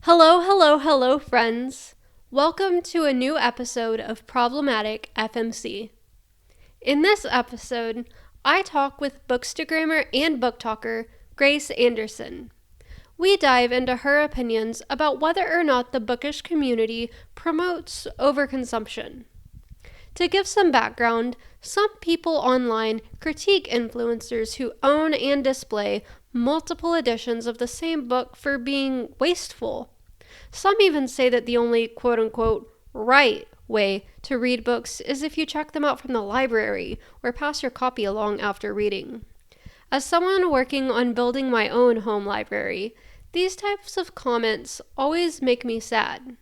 Hello, hello, hello, friends. Welcome to a new episode of Problematic FMC. In this episode, I talk with bookstagrammer and booktoker Grace Anderson. We dive into her opinions about whether or not the bookish community promotes overconsumption. To give some background, some people online critique influencers who own and display multiple editions of the same book for being wasteful. Some even say that the only quote unquote right way to read books is if you check them out from the library or pass your copy along after reading. As someone working on building my own home library, these types of comments always make me sad.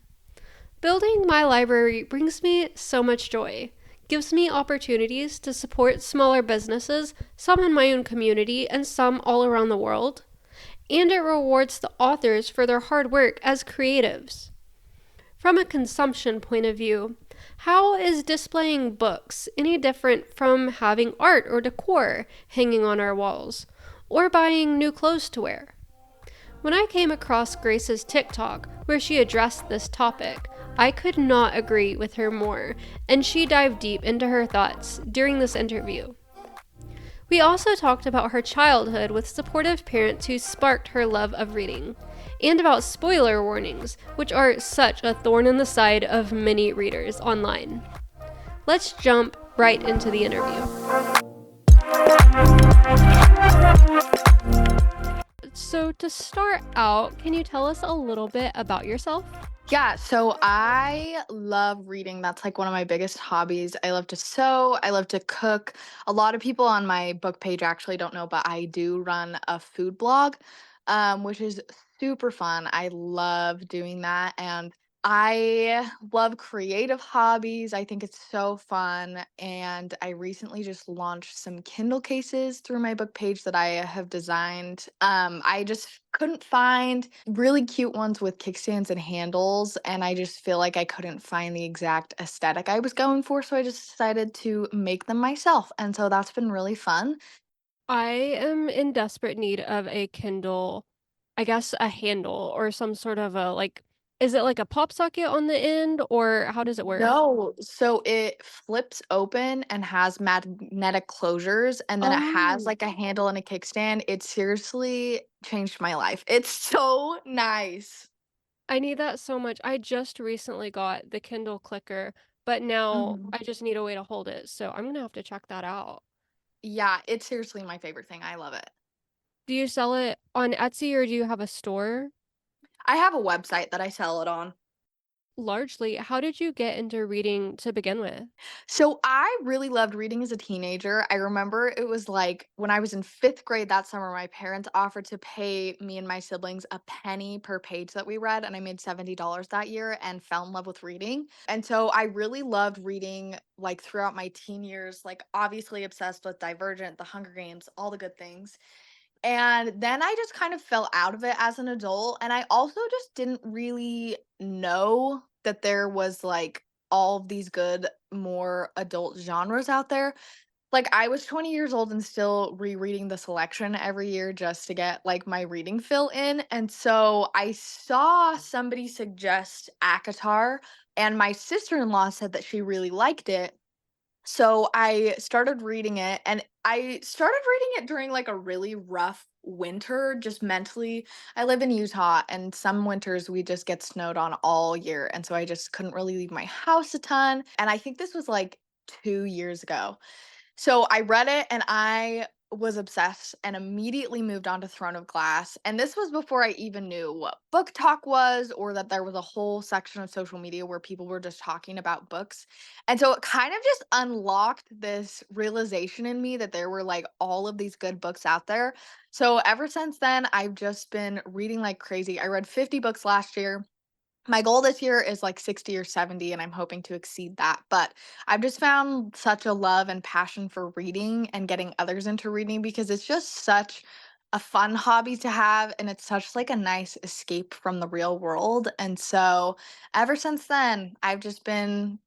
Building my library brings me so much joy, gives me opportunities to support smaller businesses, some in my own community and some all around the world, and it rewards the authors for their hard work as creatives. From a consumption point of view, how is displaying books any different from having art or decor hanging on our walls, or buying new clothes to wear? When I came across Grace's TikTok, where she addressed this topic, I could not agree with her more, and she dived deep into her thoughts during this interview. We also talked about her childhood with supportive parents who sparked her love of reading, and about spoiler warnings, which are such a thorn in the side of many readers online. Let's jump right into the interview. So, to start out, can you tell us a little bit about yourself? Yeah, so I love reading. That's like one of my biggest hobbies. I love to sew, I love to cook. A lot of people on my book page actually don't know, but I do run a food blog, which is super fun. I love doing that. And I love creative hobbies. I think it's so fun. And I recently just launched some Kindle cases through my book page that I have designed. I just couldn't find really cute ones with kickstands and handles, and I just feel like I couldn't find the exact aesthetic I was going for, so I just decided to make them myself. And so that's been really fun. I am in desperate need of a Kindle, I guess a handle or some sort of a is it like a pop socket on the end or how does it work? No, so it flips open and has magnetic closures, and then it has Oh, like a handle and a kickstand. It seriously changed my life. It's so nice. I need that so much. I just recently got the Kindle clicker, but now Mhm. I just need a way to hold it. So I'm gonna have to check that out. Yeah, it's seriously my favorite thing. I love it. Do you sell it on Etsy or do you have a store? I have a website that I sell it on. Largely, how did you get into reading to begin with? So I really loved reading as a teenager. I remember it was like when I was in 5th grade that summer, my parents offered to pay me and my siblings a penny per page that we read, and I made $70 that year and fell in love with reading. And so I really loved reading like throughout my teen years, like obviously obsessed with Divergent, The Hunger Games, all the good things. And then I just kind of fell out of it as an adult, and I also just didn't really know that there was, like, all of these good, more adult genres out there. Like, I was 20 years old and still rereading The Selection every year just to get, like, my reading fill in, and so I saw somebody suggest ACOTAR, and my sister-in-law said that she really liked it, so I started reading it, and I started reading it during like a really rough winter, just mentally. I live in Utah, and some winters we just get snowed on all year. And so I just couldn't really leave my house a ton. And I think this was like 2 years ago. So I read it and I was obsessed and immediately moved on to Throne of Glass. And this was before I even knew what book talk was or that there was a whole section of social media where people were just talking about books. And so it kind of just unlocked this realization in me that there were like all of these good books out there. So ever since then, I've just been reading like crazy. I read 50 books last year. My goal this year is like 60 or 70, and I'm hoping to exceed that. But I've just found such a love and passion for reading and getting others into reading because it's just such a fun hobby to have, and it's such like a nice escape from the real world. And so ever since then, I've just been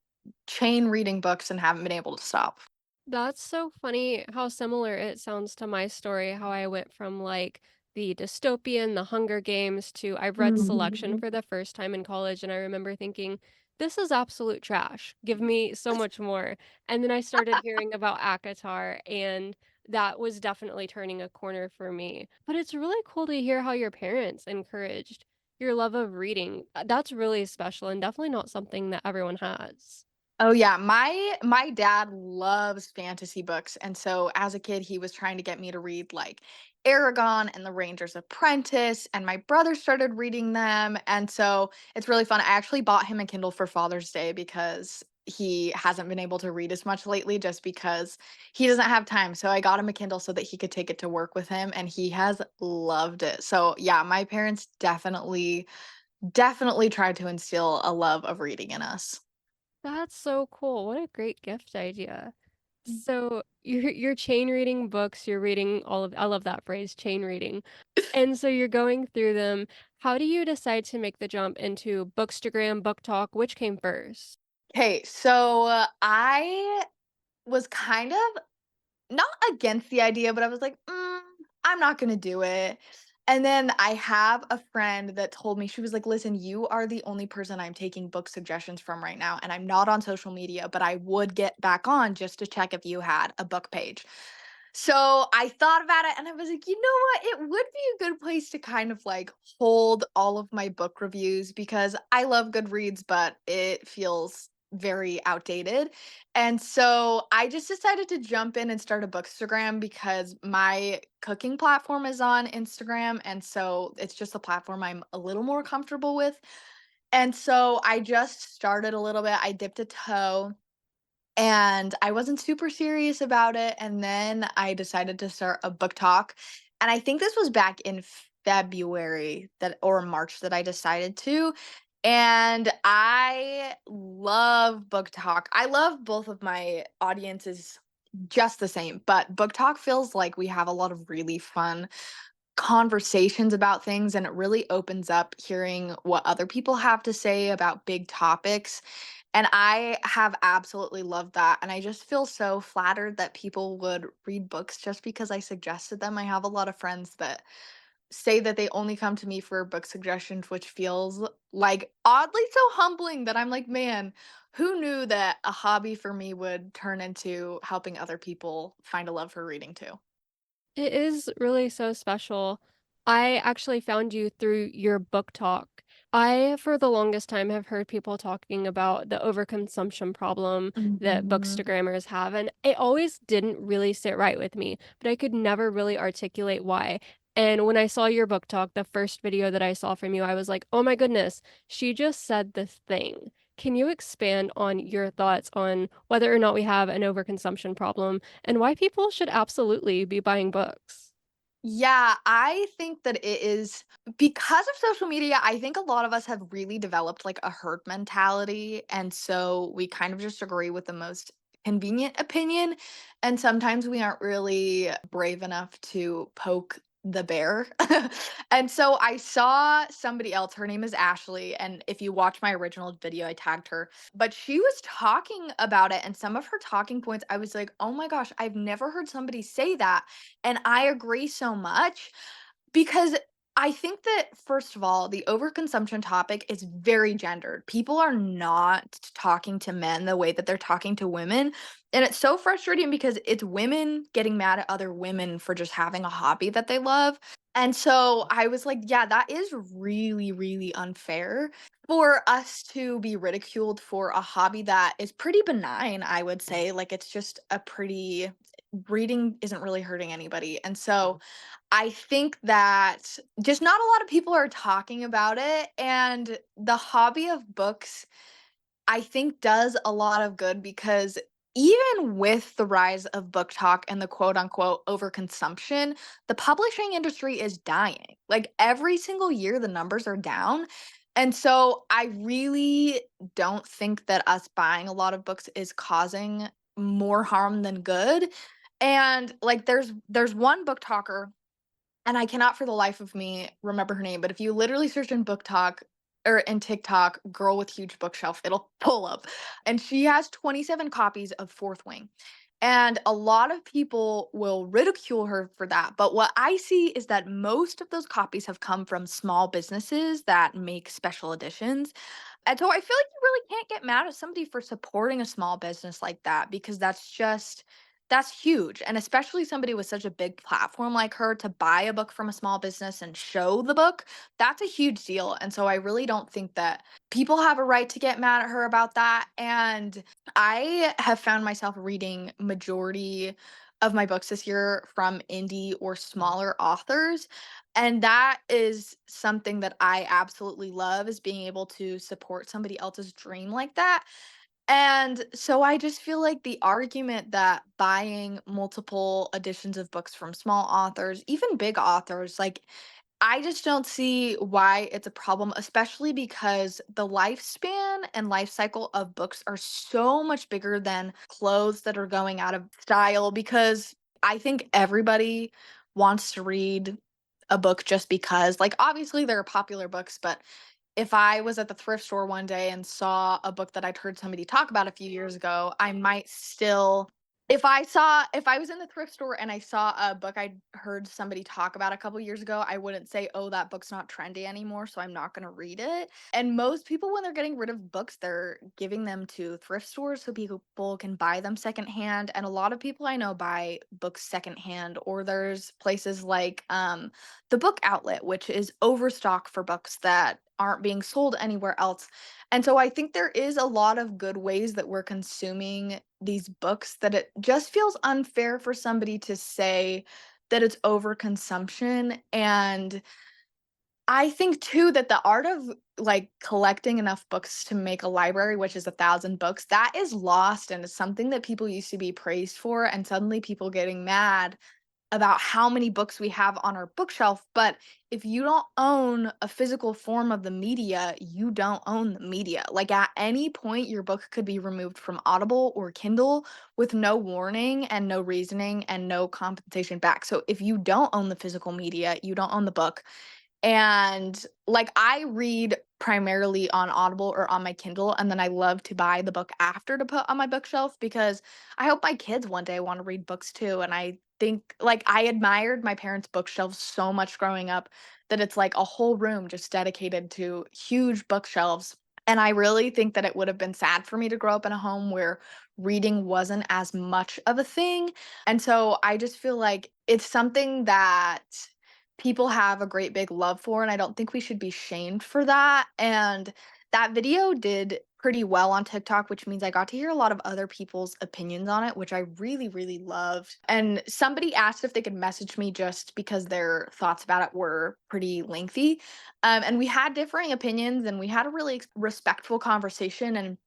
chain reading books and haven't been able to stop. That's so funny how similar it sounds to my story, how I went from, like, the dystopian, the Hunger Games, to I've read Selection Mhm. for the first time in college, and I remember thinking, "This is absolute trash. Give me so much more." And then I started hearing about ACOTAR, and that was definitely turning a corner for me. But it's really cool to hear how your parents encouraged your love of reading. That's really special and definitely not something that everyone has. Oh yeah, my dad loves fantasy books, and so as a kid, he was trying to get me to read like Aragon and the Ranger's Apprentice, and my brother started reading them, and so it's really fun. I actually bought him a Kindle for Father's Day because he hasn't been able to read as much lately just because he doesn't have time. So I got him a Kindle so that he could take it to work with him, and he has loved it. So yeah, my parents definitely tried to instill a love of reading in us. That's so cool. What a great gift idea. So you're chain reading books, you're reading all of I love that phrase, chain reading. And so you're going through them. How do you decide to make the jump into Bookstagram, Book Talk? Which came first? Okay, so I was kind of not against the idea, but I was like, I'm not gonna do it. And then I have a friend that told me, she was like, listen, you are the only person I'm taking book suggestions from right now. And I'm not on social media, but I would get back on just to check if you had a book page. So I thought about it and I was like, you know what? It would be a good place to kind of like hold all of my book reviews because I love Goodreads, but it feels very outdated. And so I just decided to jump in and start a bookstagram because my cooking platform is on Instagram. And so it's just a platform I'm a little more comfortable with. And so I just started a little bit. I dipped a toe and I wasn't super serious about it, and then I decided to start a book talk, and I think this was back in February that or March that I decided to, and I love book talk. I love both of my audiences just the same, but book talk feels like we have a lot of really fun conversations about things, and it really opens up hearing what other people have to say about big topics. And I have absolutely loved that. And I just feel so flattered that people would read books just because I suggested them. I have a lot of friends that say that they only come to me for book suggestions, which feels like oddly so humbling that I'm like, man, who knew that a hobby for me would turn into helping other people find a love for reading too? It is really so special. I actually found you through your book talk. I, for the longest time, have heard people talking about the overconsumption problem that Mhm. bookstagrammers have, and it always didn't really sit right with me, but I could never really articulate why. And when I saw your book talk, the first video that I saw from you, I was like, oh my goodness, she just said this thing. Can you expand on your thoughts on whether or not we have an overconsumption problem and why people should absolutely be buying books? Yeah, I think that it is because of social media. I think a lot of us have really developed like a herd mentality. And so we kind of just agree with the most convenient opinion. And sometimes we aren't really brave enough to poke the bear. And so I saw somebody else, her name is Ashley. And if you watch my original video, I tagged her, but she was talking about it. And some of her talking points, I was like, oh my gosh, I've never heard somebody say that. And I agree so much because I think that, first of all, the overconsumption topic is very gendered. People are not talking to men the way that they're talking to women. And it's so frustrating because it's women getting mad at other women for just having a hobby that they love. And so I was like, yeah, that is really, really unfair for us to be ridiculed for a hobby that is pretty benign, I would say. Like, it's just a pretty, reading isn't really hurting anybody. And so I think that just not a lot of people are talking about it, and the hobby of books, I think, does a lot of good because even with the rise of book talk and the quote unquote overconsumption, the publishing industry is dying. Like every single year, the numbers are down. And so I really don't think that us buying a lot of books is causing more harm than good. And like there's one book talker, and I cannot for the life of me remember her name, but if you literally search in book talk or in TikTok, girl with huge bookshelf, it'll pull up. And she has 27 copies of Fourth Wing. And a lot of people will ridicule her for that. But what I see is that most of those copies have come from small businesses that make special editions. And so I feel like you really can't get mad at somebody for supporting a small business like that because that's huge. And especially somebody with such a big platform like her to buy a book from a small business and show the book, that's a huge deal. And so I really don't think that people have a right to get mad at her about that. And I have found myself reading majority of my books this year from indie or smaller authors, and that is something that I absolutely love, is being able to support somebody else's dream like that. And so I just feel like the argument that buying multiple editions of books from small authors, even big authors, like I just don't see why it's a problem, especially because the lifespan and life cycle of books are so much bigger than clothes that are going out of style. Because I think everybody wants to read a book just because, like, obviously there are popular books, but if I was at the thrift store one day and saw a book that I'd heard somebody talk about a few years ago, I might still, if I was in the thrift store and I saw a book I'd heard somebody talk about a couple years ago, I wouldn't say, "Oh, that book's not trendy anymore, so I'm not gonna read it." And most people, when they're getting rid of books, they're giving them to thrift stores so people can buy them secondhand. And a lot of people I know buy books secondhand, or there's places like the Book Outlet, which is overstock for books that aren't being sold anywhere else. And so I think there is a lot of good ways that we're consuming these books, that it just feels unfair for somebody to say that it's overconsumption. And I think too that the art of like collecting enough books to make a library, which is 1,000 books, that is lost and is something that people used to be praised for. And suddenly people getting mad about how many books we have on our bookshelf. But if you don't own a physical form of the media, you don't own the media. Like at any point, your book could be removed from Audible or Kindle with no warning and no reasoning and no compensation back. So if you don't own the physical media, you don't own the book. And, like, I read primarily on Audible or on my Kindle, and then I love to buy the book after to put on my bookshelf because I hope my kids one day wanna read books too. And I think, like, I admired my parents' bookshelves so much growing up that it's like a whole room just dedicated to huge bookshelves. And I really think that it would have been sad for me to grow up in a home where reading wasn't as much of a thing. And so I just feel like it's something that people have a great big love for, and I don't think we should be shamed for that. And that video did pretty well on TikTok, which means I got to hear a lot of other people's opinions on it, which I really, really loved. And somebody asked if they could message me just because their thoughts about it were pretty lengthy. And we had differing opinions and we had a really respectful conversation. And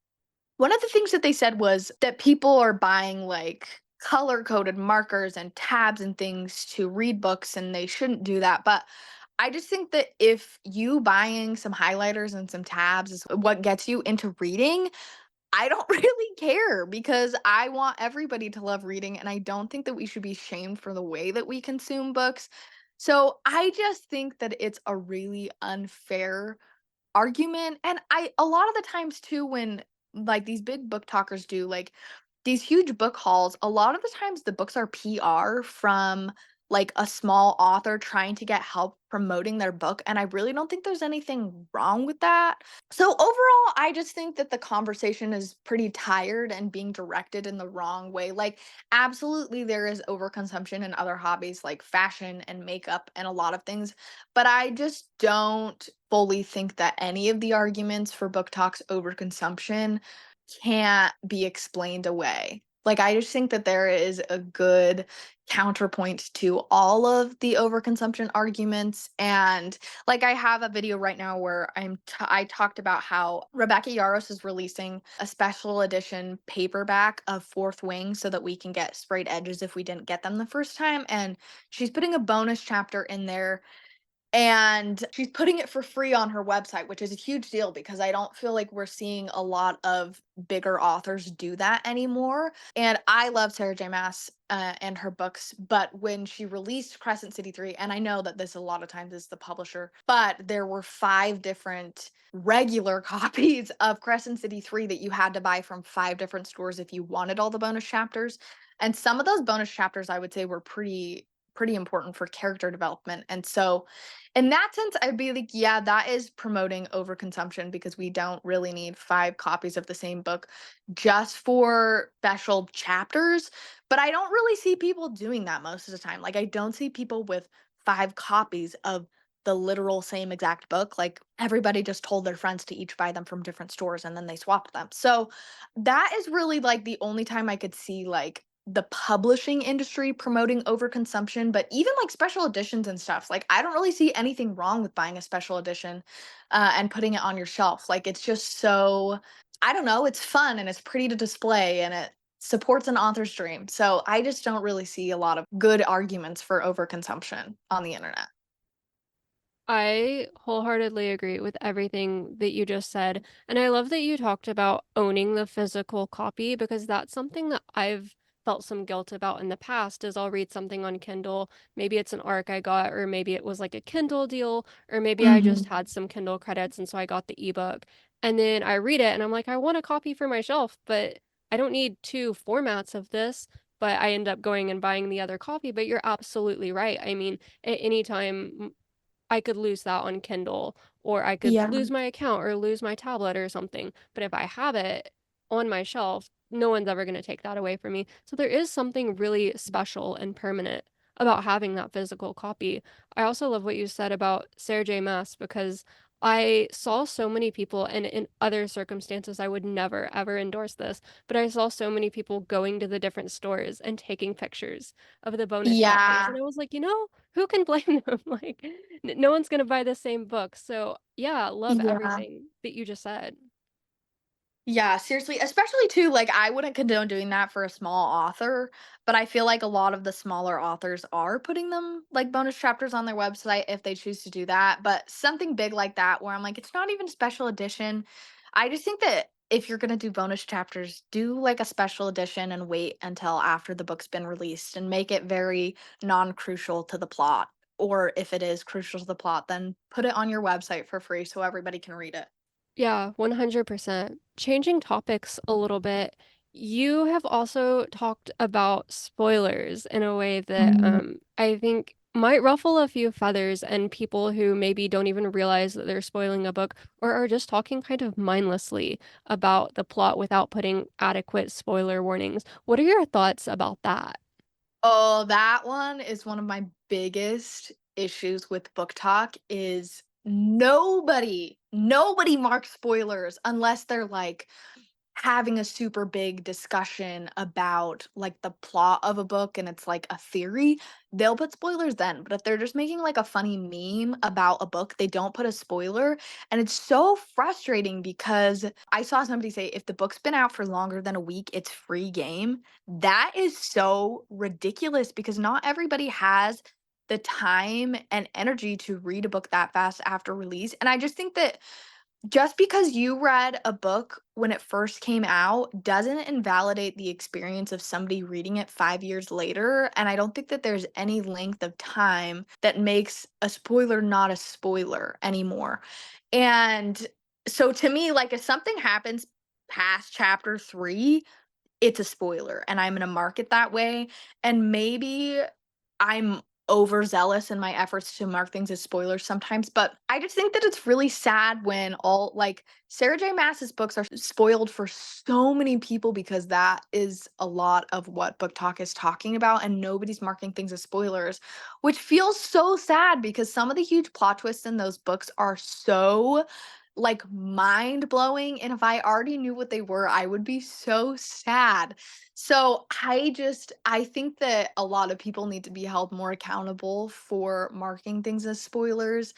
one of the things that they said was that people are buying like color coded markers and tabs and things to read books, and they shouldn't do that. But I just think that if you buying some highlighters and some tabs is what gets you into reading, I don't really care because I want everybody to love reading. And I don't think that we should be shamed for the way that we consume books. So I just think that it's a really unfair argument. And I a lot of the times too, when like these big book talkers do like these huge book hauls, a lot of the times the books are PR from like a small author trying to get help promoting their book, and I really don't think there's anything wrong with that. So overall, I just think that the conversation is pretty tired and being directed in the wrong way. Like, absolutely there is overconsumption in other hobbies like fashion and makeup and a lot of things, but I just don't fully think that any of the arguments for book talks overconsumption can't be explained away. Like, I just think that there is a good counterpoint to all of the overconsumption arguments. And like, I have a video right now where I talked about how Rebecca Yarros is releasing a special edition paperback of Fourth Wing so that we can get sprayed edges if we didn't get them the first time. And she's putting a bonus chapter in there and she's putting it for free on her website, which is a huge deal because I don't feel like we're seeing a lot of bigger authors do that anymore. And I love Sarah J. Maas and her books, but when she released Crescent City 3, and I know that this a lot of times is the publisher, but there were 5 different regular copies of Crescent City 3 that you had to buy from 5 different stores if you wanted all the bonus chapters. And some of those bonus chapters I would say were pretty important for character development. And so in that sense, I'd be like, yeah, that is promoting overconsumption because we don't really need 5 copies of the same book just for special chapters. But I don't really see people doing that most of the time. Like, I don't see people with 5 copies of the literal same exact book. Like, everybody just told their friends to each buy them from different stores and then they swapped them. So that is really like the only time I could see like the publishing industry promoting overconsumption, but even like special editions and stuff, like I don't really see anything wrong with buying a special edition and putting it on your shelf. Like it's just so, I don't know, it's fun and it's pretty to display and it supports an author's dream. So I just don't really see a lot of good arguments for overconsumption on the internet. I wholeheartedly agree with everything that you just said. And I love that you talked about owning the physical copy because that's something that I've felt some guilt about in the past is I'll read something on Kindle. Maybe it's an ARC I got, or maybe it was like a Kindle deal, or maybe I just Mhm. had some Kindle credits and so I got the ebook. And then I read it and I'm like, I want a copy for my shelf, but I don't need two formats of this. But I end up going and buying the other copy. But you're absolutely right. I mean, at any time I could lose that on Kindle, or I could Yeah. lose my account or lose my tablet or something. But if I have it on my shelf, no one's ever going to take that away from me. So there is something really special and permanent about having that physical copy. I also love what you said about Sarah J. Maas because I saw so many people, and in other circumstances, I would never ever endorse this, but I saw so many people going to the different stores and taking pictures of the bonus chapters. Yeah. And I was like, who can blame them? Like, no one's gonna buy the same book. So yeah, love Yeah. everything that you just said. Yeah, seriously, especially too, like I wouldn't condone doing that for a small author, but I feel like a lot of the smaller authors are putting them like bonus chapters on their website if they choose to do that. But something big like that where I'm like, it's not even special edition. I just think that if you're gonna do bonus chapters, do like a special edition and wait until after the book's been released and make it very non-crucial to the plot. Or if it is crucial to the plot, then put it on your website for free so everybody can read it. Yeah, 100%. Changing topics a little bit, you have also talked about spoilers in a way that I think might ruffle a few feathers and people who maybe don't even realize that they're spoiling a book or are just talking kind of mindlessly about the plot without putting adequate spoiler warnings. What are your thoughts about that? Oh, that one is one of my biggest issues with book talk is nobody marks spoilers unless they're like having a super big discussion about like the plot of a book and it's like a theory, they'll put spoilers then. But if they're just making like a funny meme about a book, they don't put a spoiler. And it's so frustrating because I saw somebody say if the book's been out for longer than a week, it's free game. That is so ridiculous because not everybody has the time and energy to read a book that fast after release. And I just think that just because you read a book when it first came out doesn't invalidate the experience of somebody reading it 5 years later, and I don't think that there's any length of time that makes a spoiler not a spoiler anymore. And so to me, like, if something happens past chapter 3, it's a spoiler, and I'm gonna mark it that way, and maybe I'm overzealous in my efforts to mark things as spoilers sometimes, but I just think that it's really sad when all like Sarah J. Maas's books are spoiled for so many people because that is a lot of what Book Talk is talking about, and nobody's marking things as spoilers, which feels so sad because some of the huge plot twists in those books are so like mind blowing. And if I already knew what they were, I would be so sad. So I think that a lot of people need to be held more accountable for marking things as spoilers.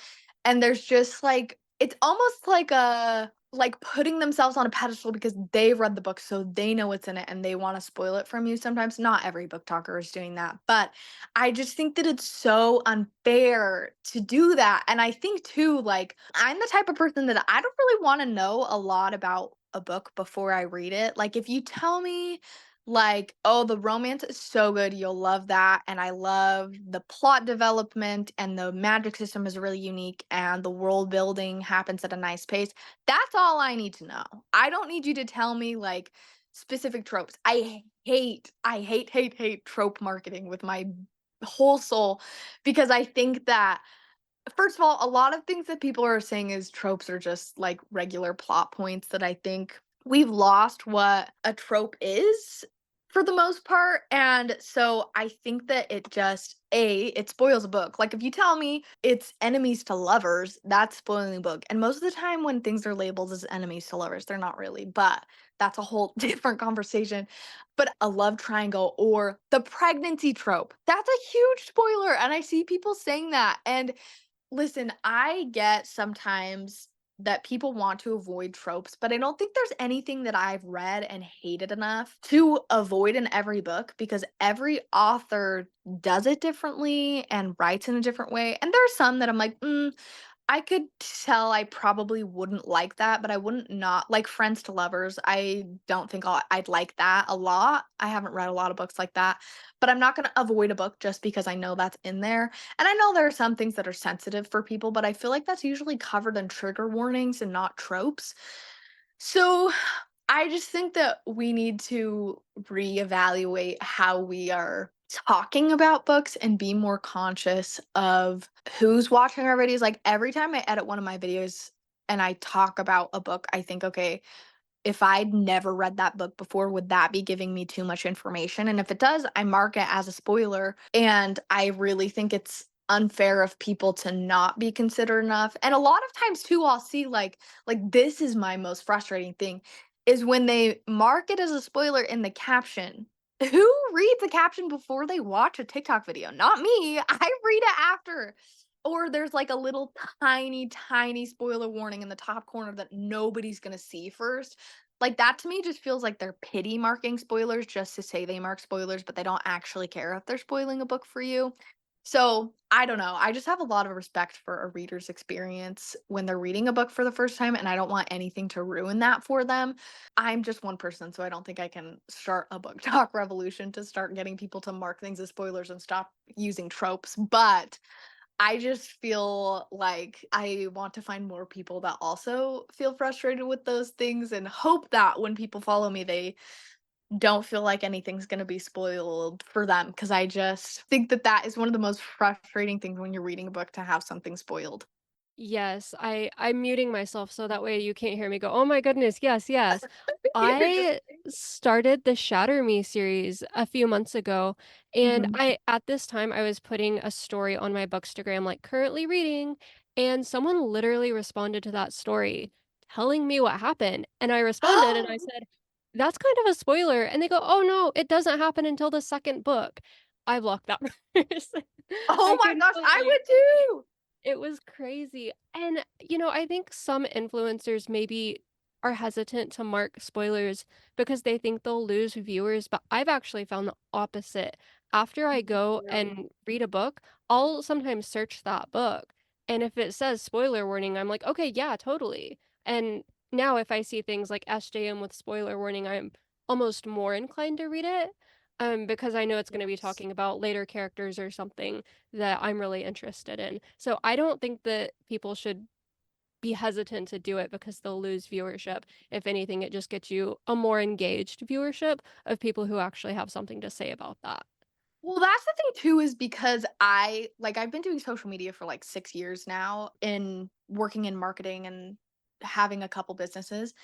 And there's just like it's almost like a like putting themselves on a pedestal because they read the book so they know what's in it and they want to spoil it from you sometimes. Not every book talker is doing that, but I just think that it's so unfair to do that. And I think too, like, I'm the type of person that I don't really want to know a lot about a book before I read it. Like, if you tell me, like, oh, the romance is so good, you'll love that. And I love the plot development, and the magic system is really unique, and the world building happens at a nice pace. That's all I need to know. I don't need you to tell me, like, specific tropes. I hate trope marketing with my whole soul because I think that first of all, a lot of things that people are saying is tropes are just like regular plot points that I think we've lost what a trope is for the most part. And so I think that it spoils a book. Like if you tell me it's enemies to lovers, that's spoiling the book. And most of the time when things are labeled as enemies to lovers, they're not really, but that's a whole different conversation. But a love triangle or the pregnancy trope, that's a huge spoiler. And I see people saying that. And listen, I get sometimes that people want to avoid tropes, but I don't think there's anything that I've read and hated enough to avoid in every book because every author does it differently and writes in a different way. And there are some that I'm like, I could tell I probably wouldn't like that, but I wouldn't not like Friends to Lovers. I don't think I'd like that a lot. I haven't read a lot of books like that, but I'm not going to avoid a book just because I know that's in there. And I know there are some things that are sensitive for people, but I feel like that's usually covered in trigger warnings and not tropes. So I just think that we need to reevaluate how we are talking about books and be more conscious of who's watching our videos. Like every time I edit one of my videos and I talk about a book, I think, okay, if I'd never read that book before, would that be giving me too much information? And if it does, I mark it as a spoiler. And I really think it's unfair of people to not be considered enough. And a lot of times too, I'll see like this is my most frustrating thing is when they mark it as a spoiler in the caption. Who reads the caption before they watch a TikTok video? Not me. I read it after. Or there's like a little tiny, tiny spoiler warning in the top corner that nobody's gonna see first. Like, that to me just feels like they're pity marking spoilers just to say they mark spoilers, but they don't actually care if they're spoiling a book for you. So, I don't know. I just have a lot of respect for a reader's experience when they're reading a book for the first time, and I don't want anything to ruin that for them. I'm just one person, so I don't think I can start a book talk revolution to start getting people to mark things as spoilers and stop using tropes. But I just feel like I want to find more people that also feel frustrated with those things and hope that when people follow me, they don't feel like anything's going to be spoiled for them. Because I just think that that is one of the most frustrating things when you're reading a book to have something spoiled. Yes, I'm muting myself so that way you can't hear me go, "Oh my goodness, yes, yes." You're just I started the Shatter Me series a few months ago, and Mhm. at this time, I was putting a story on my Bookstagram, like, "Currently reading," and someone literally responded to that story telling me what happened, and I responded and I said, "That's kind of a spoiler," and they go, "Oh, no, it doesn't happen until the 2nd book." I blocked that person. Oh I my couldn't gosh, I believe would too. it was crazy, and, I think some influencers maybe are hesitant to mark spoilers because they think they'll lose viewers, but I've actually found the opposite. After I Me go too. and read a book, I'll sometimes search that book, and if it says spoiler warning, I'm like, "Okay, yeah, totally." And now if I see things like SJM with spoiler warning, I'm almost more inclined to read it, because I know it's gonna be Yes. talking about later characters or something that I'm really interested in. So I don't think that people should be hesitant to do it because they'll lose viewership. If anything, it just gets you a more engaged viewership of people who actually have something to say about that. Well, that's the thing too, is because I've been doing social media for like 6 years now in working in marketing and having a couple businesses.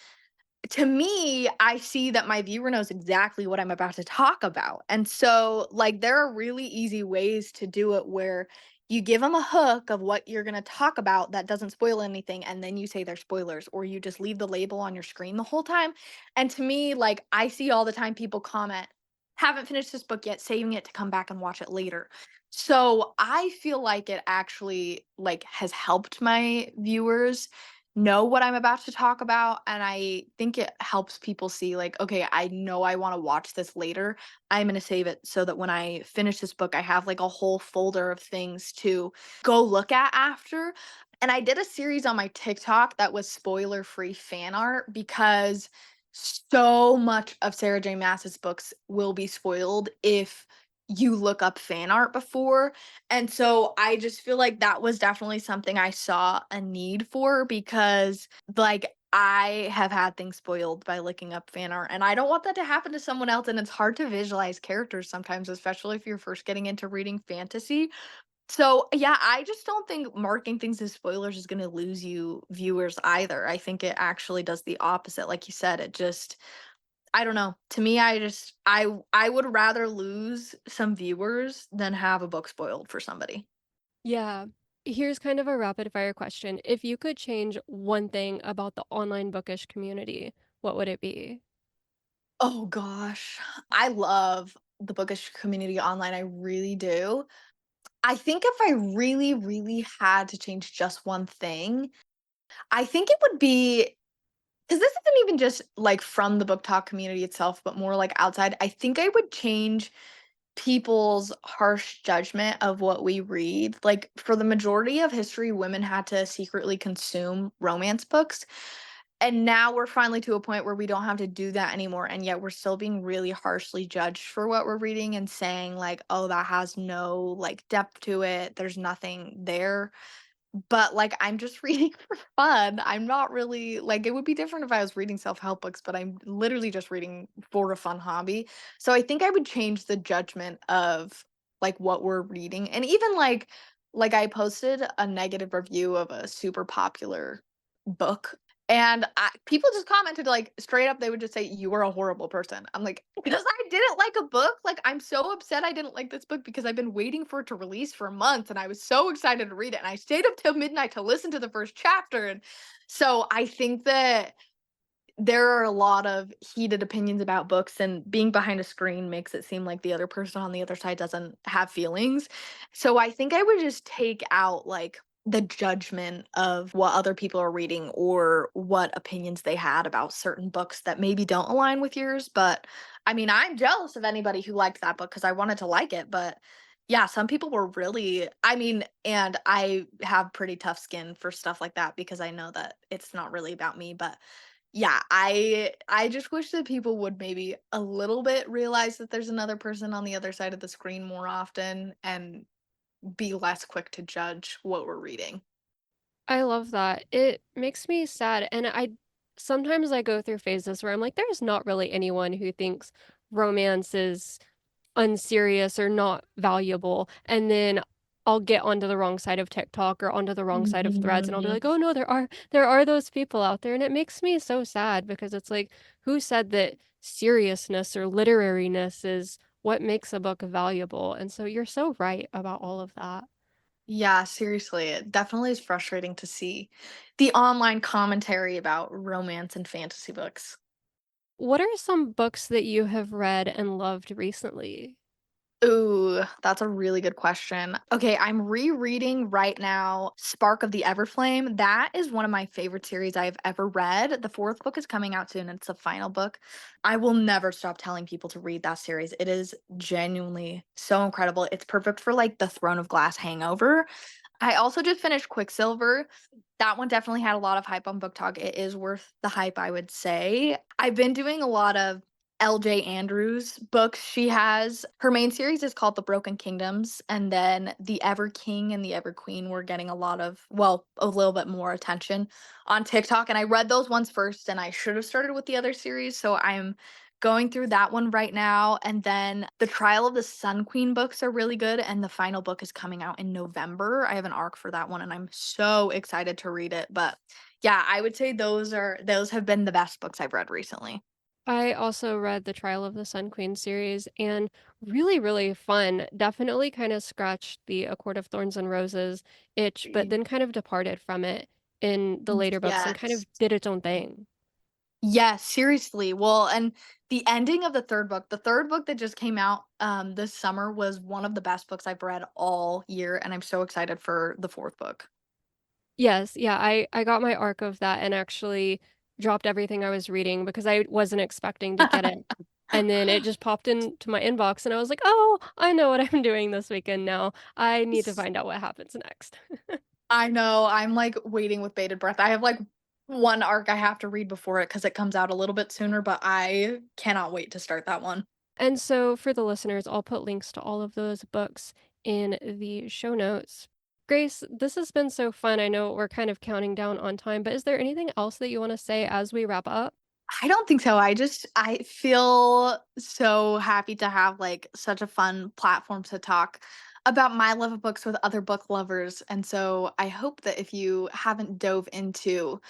To me, I see that my viewer knows exactly what I'm about to talk about. And so, like, there are really easy ways to do it where you give them a hook of what you're going to talk about that doesn't spoil anything. And then you say they're spoilers, or you just leave the label on your screen the whole time. And to me, like, I see all the time people comment, haven't finished this book yet, saving it to come back and watch it later. So I feel like it actually like has helped my viewers know what I'm about to talk about, and I think it helps people see like, okay, I know I want to watch this later. I'm going to save it so that when I finish this book, I have like a whole folder of things to go look at after. And I did a series on my TikTok that was spoiler-free fan art because so much of Sarah J. Maas's books will be spoiled if you look up fan art before. And so I just feel like that was definitely something I saw a need for because, like, I have had things spoiled by looking up fan art, and I don't want that to happen to someone else, and it's hard to visualize characters sometimes, especially if you're first getting into reading fantasy. So, yeah, I just don't think marking things as spoilers is gonna lose you viewers either. I think it actually does the opposite. Like you said, it just I don't know. To me, I would rather lose some viewers than have a book spoiled for somebody. Yeah. Here's kind of a rapid fire question. If you could change one thing about the online bookish community, what would it be? Oh gosh. I love the bookish community online, I really do. I think if I really, really had to change just one thing, I think it would be because this isn't even just like from the book talk community itself, but more like outside. I think I would change people's harsh judgment of what we read. Like for the majority of history, women had to secretly consume romance books. And now we're finally to a point where we don't have to do that anymore. And yet we're still being really harshly judged for what we're reading and saying, like, oh, that has no like depth to it. There's nothing there. But, like, I'm just reading for fun. I'm not really like, it would be different if I was reading self-help books, but I'm literally just reading for a fun hobby. So I think I would change the judgment of, like, what we're reading. And even, like, I posted a negative review of a super popular book, and people just commented, like, straight up, they would just say, "You are a horrible person." I'm like, "Because I didn't like a book? Like, I'm so upset I didn't like this book because I've been waiting for it to release for months, and I was so excited to read it, and I stayed up till midnight to listen to the first chapter." And so I think that there are a lot of heated opinions about books, and being behind a screen makes it seem like the other person on the other side doesn't have feelings. So I think I would just take out like the judgment of what other people are reading or what opinions they had about certain books that maybe don't align with yours. But I mean, I'm jealous of anybody who liked that book because I wanted to like it. But yeah, some people were really, I mean, and I have pretty tough skin for stuff like that because I know that it's not really about me. But yeah, I just wish that people would maybe a little bit realize that there's another person on the other side of the screen more often and be less quick to judge what we're reading. I love that. It makes me sad, and I sometimes I go through phases where I'm like, there's not really anyone who thinks romance is unserious or not valuable, and then I'll get onto the wrong side of TikTok or onto the wrong side of threads, and I'll be Mhm. like, "Oh, no, there are those people out there," and it makes me so sad because it's like, who said that seriousness or literariness is what makes a book valuable? And so you're so right about all of that. Yeah, seriously, it definitely is frustrating to see the online commentary about romance and fantasy books. What are some books that you have read and loved recently? Ooh, that's a really good question. Okay, I'm rereading right now Spark of the Everflame. That is one of my favorite series I've ever read. The fourth book is coming out soon. It's the final book. I will never stop telling people to read that series. It is genuinely so incredible. It's perfect for like the Throne of Glass hangover. I also just finished Quicksilver. That one definitely had a lot of hype on Book Talk. It is worth the hype, I would say. I've been doing a lot of LJ Andrews books. She has her main series is called The Broken Kingdoms, and then The Ever King and The Ever Queen were getting a lot of, well, a little bit more attention on TikTok. And I read those ones first, and I should have started with the other series. So I'm going through that one right now. And then the Trial of the Sun Queen books are really good. And the final book is coming out in November. I have an arc for that one, and I'm so excited to read it. But yeah, I would say those have been the best books I've read recently. I also read the Trial of the Sun Queen series and really, really fun. Definitely kind of scratched the A Court of Thorns and Roses itch, but then kind of departed from it in the later books and kind Yes. of did its own thing. Yes, seriously. Well, and the ending of the third book that just came out this summer was one of the best books I've read all year, and I'm so excited for the fourth book. Yes, yeah, I got my arc of that and actually dropped everything I was reading because I wasn't expecting to get it. And then it just popped into my inbox and I was like, "Oh, I know what I'm doing this weekend now. I need to find out what happens next." I know. I'm like waiting with bated breath. I have like one arc I have to read before it because it comes out a little bit sooner, but I cannot wait to start that one. And so for the listeners, I'll put links to all of those books in the show notes. Grace, this has been so fun. I know we're kind of counting down on time, but is there anything else that you want to say as we wrap up? I don't think so. I feel so happy to have like such a fun platform to talk about my love of books with other book lovers. And so I hope that if you haven't dove into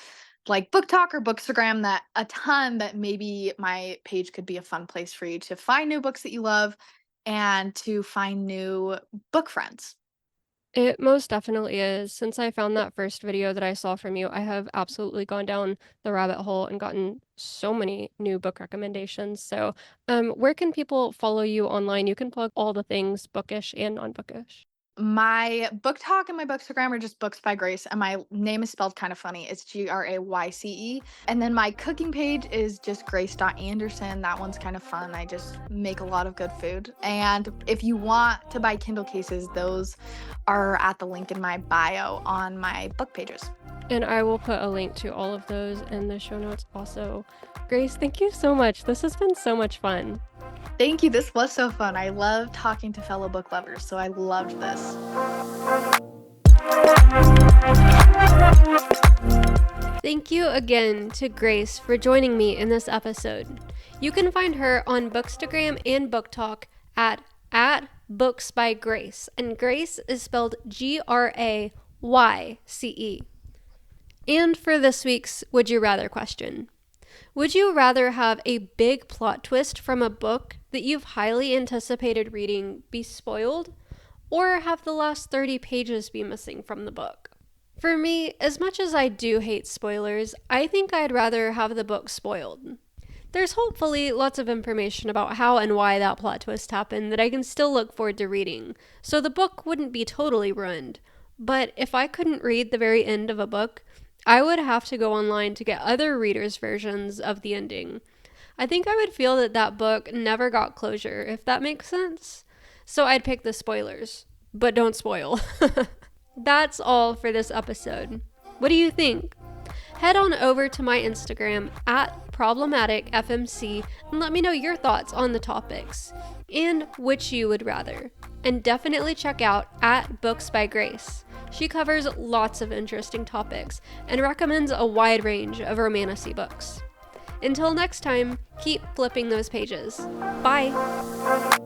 like Book Talk or Bookstagram that a ton, that maybe my page could be a fun place for you to find new books that you love and to find new book friends. It most definitely is. Since I found that first video that I saw from you, I have absolutely gone down the rabbit hole and gotten so many new book recommendations. So, where can people follow you online? You can plug all the things bookish and non-bookish. My book talk and my bookstagram are just books by Grace, and my name is spelled kind of funny. It's Grayce. And then my cooking page is just grace.anderson. That one's kind of fun. I just make a lot of good food. And if you want to buy Kindle cases, those are at the link in my bio on my book pages. And I will put a link to all of those in the show notes also. Grace, thank you so much. This has been so much fun. Thank you. This was so fun. I love talking to fellow book lovers, so I loved this. Thank you again to Grace for joining me in this episode. You can find her on Bookstagram and Book Talk at Books by Grace, and Grace is spelled Grayce. And for this week's Would You Rather question. Would you rather have a big plot twist from a book that you've highly anticipated reading be spoiled, or have the last 30 pages be missing from the book? For me, as much as I do hate spoilers, I think I'd rather have the book spoiled. There's hopefully lots of information about how and why that plot twist happened that I can still look forward to reading, so the book wouldn't be totally ruined. But if I couldn't read the very end of a book, I would have to go online to get other readers' versions of the ending. I think I would feel that that book never got closure, if that makes sense. So I'd pick the spoilers. But don't spoil. That's all for this episode. What do you think? Head on over to my Instagram at problematicfmc and let me know your thoughts on the topics and which you would rather. And definitely check out at Books by Grace. She covers lots of interesting topics and recommends a wide range of romantasy books. Until next time, keep flipping those pages. Bye!